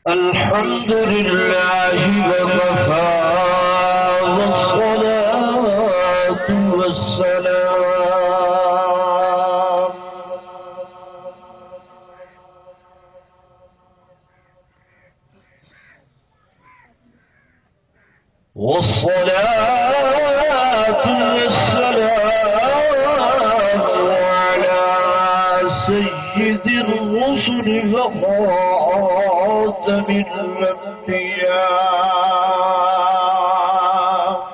الحمد لله وكفى والصلاة والسلام على سيد الرسل وخاتم الأنبياء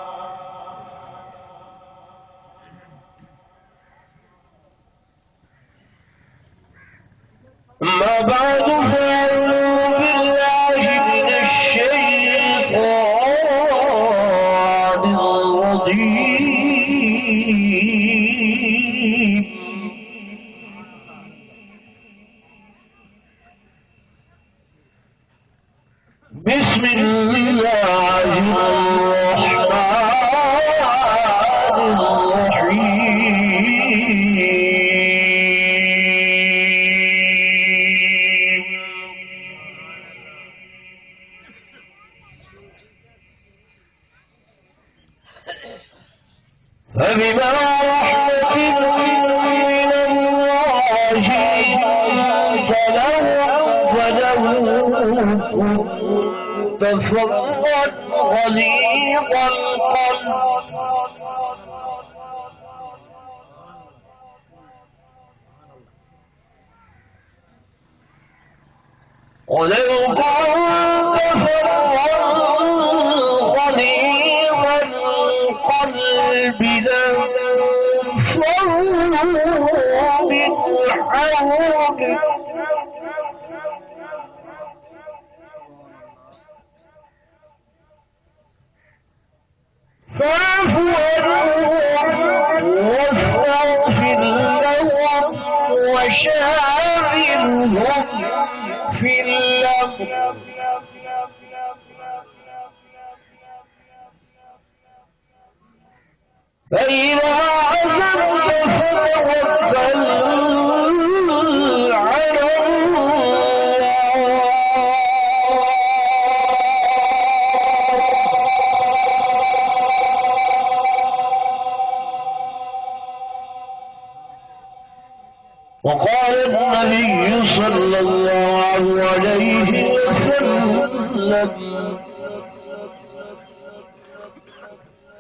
أما بعد فأعوذ بالله من الشيطان الرجيم بسم الله الرحمن الرحيم فبما رحمة من الله لنت لهم كنت فظا غليظ القلب ولو كنت فظا غليظ القلب لانفضوا من حولك فاعف عنهم واستغفر لهم وشاورهم في الأمر فإذا عزمت فتوكل على وقال النبي صلى الله عليه وسلم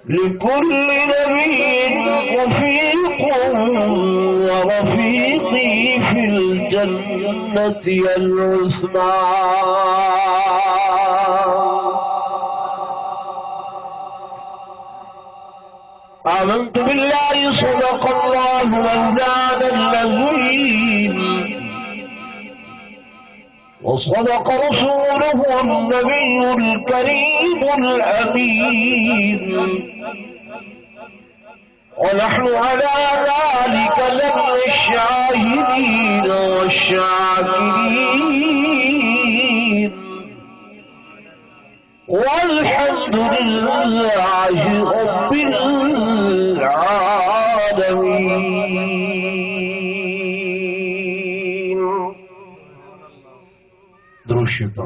لكل نبي رفيق ورفيقي في الجنة العظمى آمنت بالله صدق الله مولانا العظيم وصدق رسوله النبي الكريم الأمين ونحن على ذلك لمن الشاهدين والشاكرين والحمد لله رب العالمين. درود شریف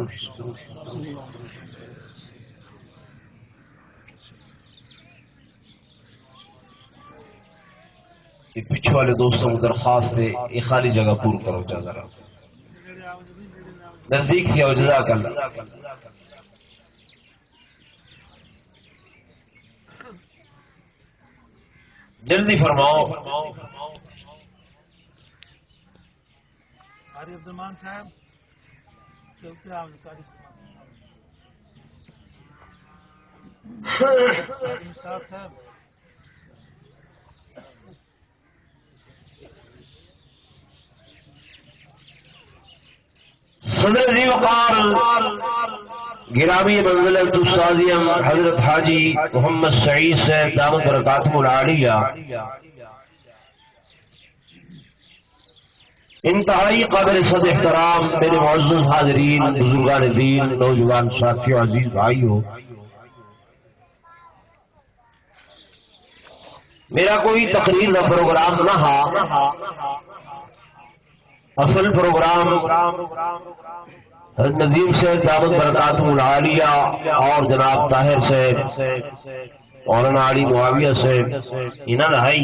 پیچھے والے دوستوں کو درخواست ہے یہ خالی جگہ پور کرو جا ذرا نزدیک تھی اور جزاک اللہ. جلدی فرماؤ. قاری عبدالرحمان صاحب چلتے آپ قاری مشتاق صاحب صدر ذی وقار گرامی منزلت استاذیم حضرت حاجی محمد سعید صاحب دامت برکاتہ العالیہ انتہائی قابل صد احترام میرے معزز حاضرین بزرگان دین نوجوان ساتھیوں عزیز بھائیوں میرا کوئی تقریر کا پروگرام نہ ہا، اصل پروگرام ندیم سے دعوت برکاتہ العالیہ اور جناب طاہر سے مولانا علی معاویہ سے انہاں دا ہے۔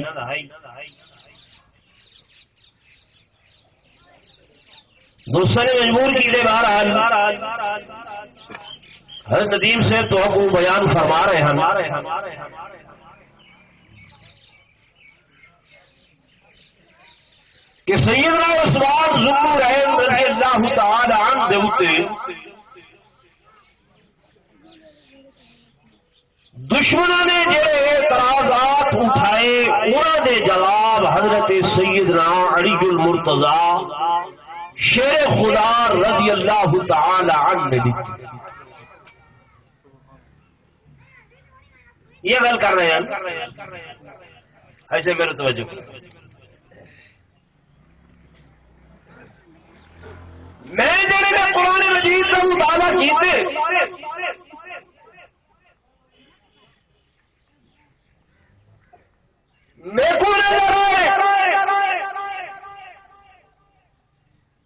دوسرے نے مجبور کی دے بہرحال حضرت ندیم سے تو کو بیان فرما رہے ہیں کہ سیدنا عثمان ذوالنورین رضی اللہ تعالی عنہ دے اوتے دشمنوں نے جڑے اعتراضات اٹھائے انہاں دے جواب حضرت سیدنا علی المرتضی شیر خدا رضی اللہ تعالی عنہ نے دیتے۔ یہ گل کر رہے ہیں ایسے میرے توجہ میں جڑے نے قرآن مجید کا مطالعہ کیتے میرے کو نظر آئے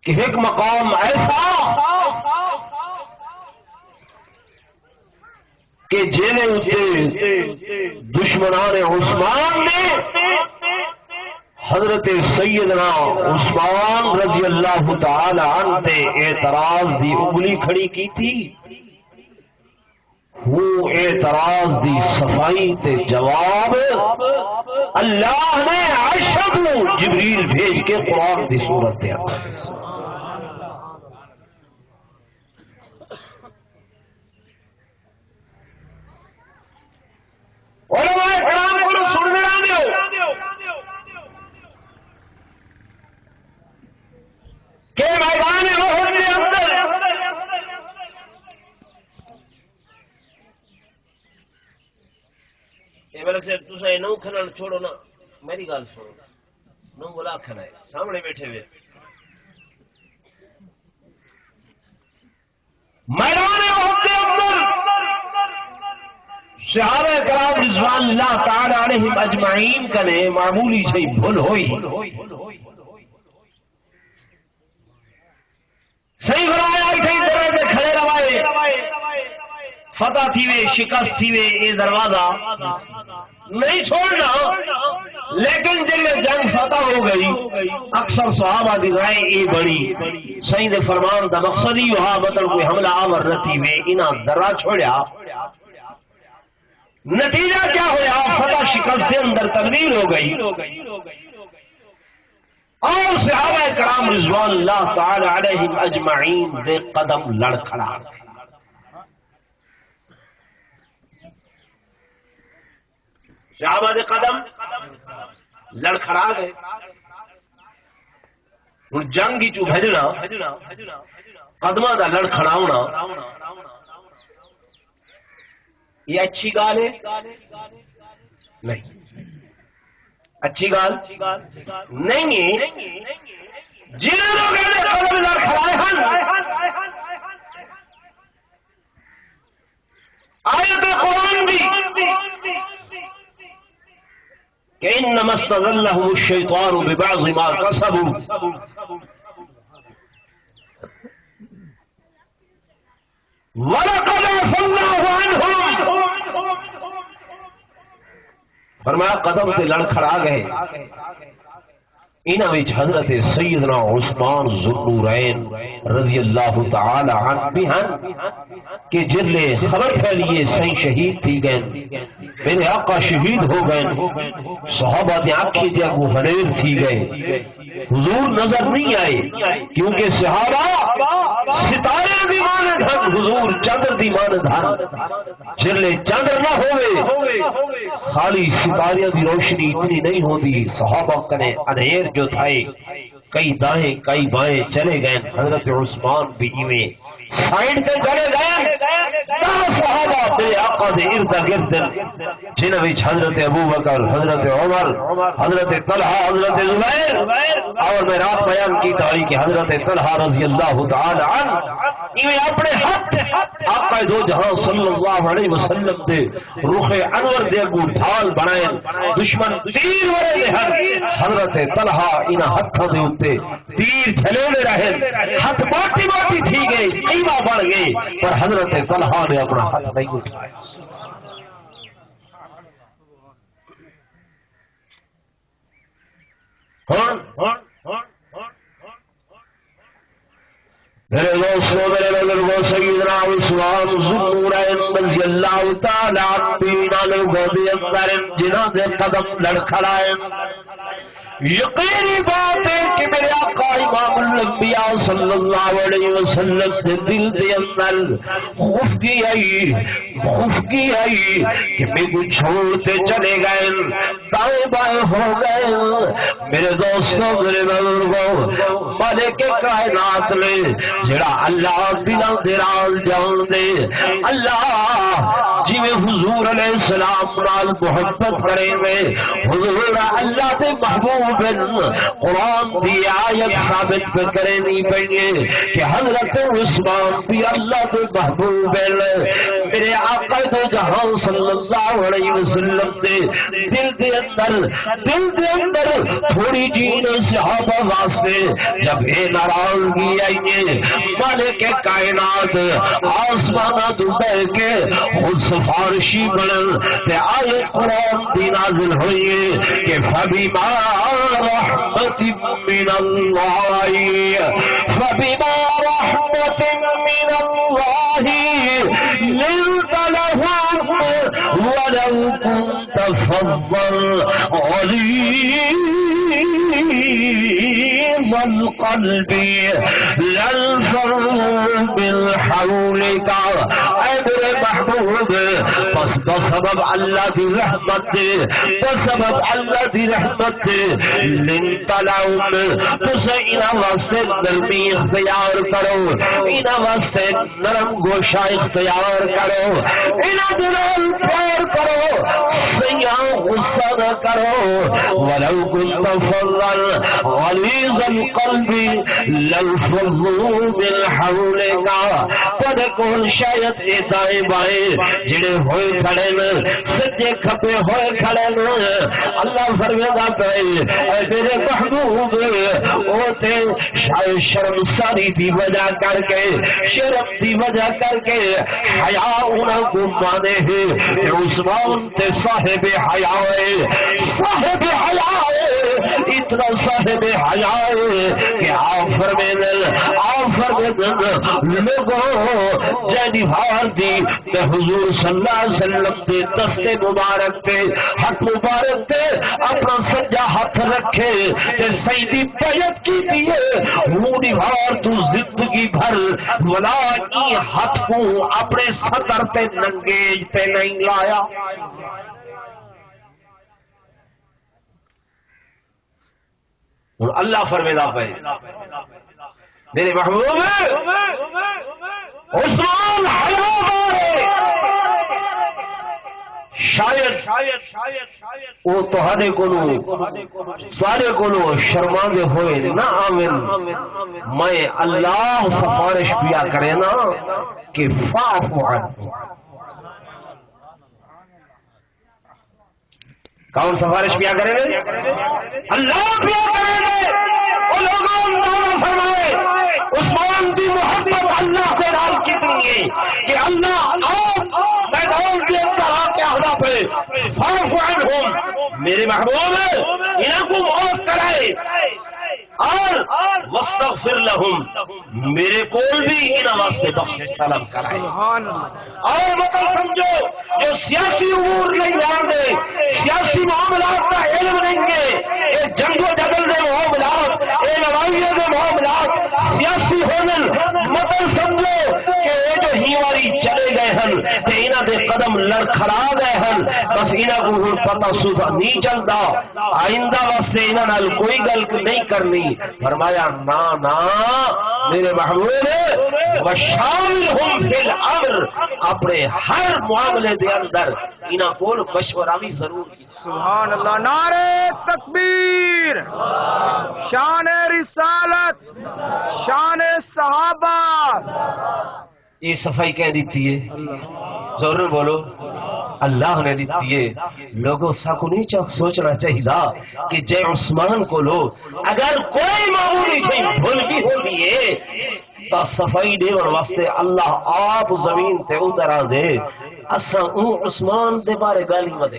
کہ ایک مقام ایسا کہ جینے اتے دشمنان عثمان نے حضرت سیدنا عثمان رضی اللہ تعالی عنہ تے اعتراض دی انگلی کھڑی کی تھی، وہ اعتراض دی صفائی تے جواب اللہ نے عرش کو جبریل بھیج کے قرآن دی صورت دیا۔ علماء کرام کو سن دینا دیو کہ میدان احد کے اندر یہ بلک سے تسا نو کھنن چھوڑو نا، میری گل سنو، نو بلا کھنا ہے سامنے بیٹھے ہوئے میدان احد کے اندر صحابہ کرام رضوان اللہ تعالی علیہم اجمعین کنے معمولی سی بھول ہوئی، صحیح فرمایا تھے دروازے کھڑے روائے فتح تھی وے شکست تھی وے یہ دروازہ نہیں چھوڑنا، لیکن جب جنگ فتح ہو گئی اکثر صحابہ دی رائے یہ بڑی صحیح دے فرمان دا مقصد ہی ہوا مطلب کوئی حملہ آور نہ تھی وے انہاں ذرہ چھوڑیا، نتیجہ کیا ہوا فتح شکست کے اندر تبدیل ہو گئی اور صحابہ کرام رضوان اللہ تعالی علیہم اجمعین دے قدم لڑکھڑا گئے۔ صحابہ دے قدم لڑکھڑا گئے، ہن جنگ ہی چوں بھجنا قدماں دا لڑکھڑاونا یہ اچھی گال ہے؟ نہیں اچھی گال نہیں ہے۔ جنہوں لوگ قدم لڑکھڑائے ہیں آیت قرآن بھی کہ انما استزلهم الشیطان ببعض ما کسبوا وَلَقَدْ عَفَا اللَّهُ عَنْهُمْ، فرمایا قدم سے لڑکھڑا گئے انہاں وچ حضرت سیدنا عثمان ذوالنورین رضی اللہ تعالی عنہ بھی ہیں کہ جلے خبر پھیلیے صحیح شہید تھی گئے، میرے آقا شہید ہو گئے، صحابہ نے آنکھیں دیا وہ ہنیر تھی گئے، حضور نظر نہیں آئے کیونکہ صحابہ ستارے دی مانند ہن، حضور چندر دی مانند ہن، جلے چندر نہ ہوئے خالی ستاریاں دی روشنی اتنی نہیں ہوتی، صحابہ کنے انہیر جو تھائے کئی دائیں کئی بائیں چلے گئے، حضرت عثمان بھی میں سائڈ سے چلے گئے، صحابہ بے آقا دے ارد گرد جنہوں میں حضرت ابو بکر، حضرت عمر، حضرت طلحہ، حضرت زبیر، اور میں رات بیان کی تائی کہ حضرت طلحہ رضی اللہ تعالی عنہ انہیں اپنے ہاتھ آقا دو جہاں صلی اللہ علیہ وسلم دے رخ انور دے اگو ڈھال بنائے، دشمن تیر ورے دے ہن، حضرت طلحہ انہاں ہتھاں دے اوتے تیر چھلے دے رہے، ہاتھ باٹی باٹی تھی گئے، قیمہ بڑھ گئے، پر حضرت طلحہ نے اپنا ہاتھ نہیں اٹھایا۔ میرے دوستوں، میرے بزرگوں، سیدنا عثمان ذو النورین رضی اللہ تعالی عنہ لوگوں دے اندر جنہاں دے قدم لڑکھڑائے، یقینی بات ہے کہ میرے آقا امام الانبیاء صلی اللہ علیہ وسلم کے دل دے اندر خفگی آئی کہ میں کو چھوڑتے چلے گئے، دائیں بائیں ہو گئے۔ میرے دوستوں، میرے بزرگوں، مالک کائنات نے جڑا اللہ دلاں دے راز جان دے، اللہ جی میں حضور علیہ السلام نال محبت کریں گے، حضور اللہ دے محبوب قرآن دی آیت ثابت کرنی پڑیے کہ حضرت عثمان بھی اللہ کے محبوب ہے۔ میرے آقا دو جہاں صلی اللہ علیہ وسلم دے دل دے اندر تھوڑی جین صحابہ واسطے جب یہ ناراضگی آئی، مالک کائنات آسمانہ تو بہ کے خود سفارشی بنن تے آیت قرآن دی نازل ہوئی کہ فبما رحمت من اللہ من اللہ لنت لهم ولو كنت فظا غليظ القلب لانفضوا من حولك۔ اے میرے محبوب، بس بسبب اللہ کی رحمت بسبب اللہ کی رحمت لنت لهم تسے انہاں واسطے نرمی اختیار کرو، انہاں واسطے نرم گوشہ اختیار کرو، انہاں دے نال پیار کرو، سیاں غصہ نہ کرو۔ ولو كنت فظا غلیظ القلب لانفضوا من حولك۔ تیرے کول شاید اے دائیں بائیں جڑے ہوئے کھڑے ن، سجے کھپے ہوئے کھڑے ن، اللہ فرماتا ہے اے میرے محبوب او تے شرم ساری دی وجہ کر کے، شرم دی وجہ کر کے حیا انہاں کو مانے ہے کہ عثمان تے صاحب حیا ہے، صاحب حیا ہے، اتنا صاحب حیا ہے کہ آپ فرمیدن لوگوں جینی بھار دی تے حضور صلی اللہ علیہ وسلم دے دستے مبارک تے ہاتھ مبارک تے اپنا سجا ہاتھ رکھے تے سیدی بیعت کی دیئے ہونی بھار تو زندگی بھر ولا ای ہاتھ کو اپنے صدر تے ننگیج تے نہیں لایا۔ اللہ فرمیدہ پہ میرے محبوب عثمان حیا بارے شاید وہ تہاڈے کولو شرما دے ہوئے نہ آمن، میں اللہ سفارش پیا کرے نا کہ فاعف عنہ۔ کون سفارش پیا کرے گے؟ اللہ پیا کرے گے۔ وہ لوگوں اندازہ فرمائے عثمان کی محبت اللہ کے نال کتنی ہے کہ اللہ آپ میدان کے اندر آ کے آدھا پہ فاعف عنہم، میرے محبوب انہوں کو معاف کرائے اور واستغفر لہم، میرے کول بھی انہاں واسطے بخشش طلب کرائے۔ اور مطلب سمجھو جو سیاسی امور نہیں جانتے، سیاسی معاملات کا علم نہیں ہے، یہ جنگ و جدل کے معاملات، یہ لڑائیوں کے معاملات سیاسی ہونے، مطلب سمجھو کہ یہ جو ہی والی چلے گئے ہیں تے انہاں دے قدم لڑکھڑا گئے ہیں، بس انہاں کو ہن پتہ سودا نہیں چلدا، آئندہ واسطے انہاں نال کوئی گل نہیں کرنی۔ فرمایا نا نا میرے محبوب وشاورہم فی الامر، اپنے ہر معاملے دے اندر انہاں کول مشورہ بھی ضرور کیتا۔ سبحان اللہ، نعرہ تکبیر، شان رسالت، شان صحابہ۔ یہ صفائی کہہ دیتی ہے، زور بولو اللہ نے دیتی ہے۔ لوگوں سا کو نہیں سوچنا چاہیے کہ جے عثمان کو لو اگر کوئی معمولی چیز بھول بھی ہوتی ہے تو صفائی دے واسطے اللہ آپ زمین تے اتر آ دے، اساں اون عثمان دے بارے گالی مت دے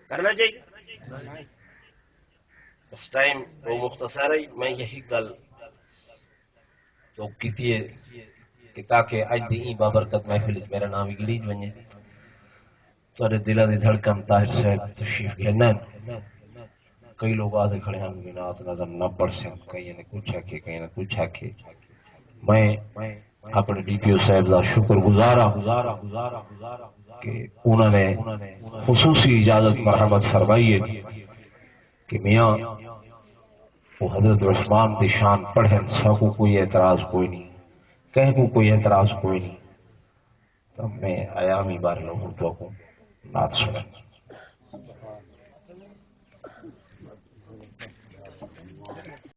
کرنا چاہیے۔ اس ٹائم وہ مختصر ہے، میں یہی گل تو کیتی ہے کہ تاکہ اج دی این بابرکت محفل وچ میرا نام بھی گلیج بنے، تھوڑے دلاں دی دھڑکن طاہر صاحب تشریف لینا۔ کئی لوگ آدھے کھڑے ہیں نات نظر نہ پڑھ سکیں، کئی نے کچھ آکھے کئی نے کچھ آکھے۔ میں اپنے ڈی پی او صاحب کا شکر گزار ہوں کہ انہوں نے خصوصی اجازت مرحمت فرمائی ہے کہ میاں وہ حضرت عثمان کی شان پڑھیں، سا کو کوئی اعتراض کوئی نہیں، کہیں کو کوئی اعتراض کوئی نہیں، تو میں ایامی بار لوگوں کو نات سنیں۔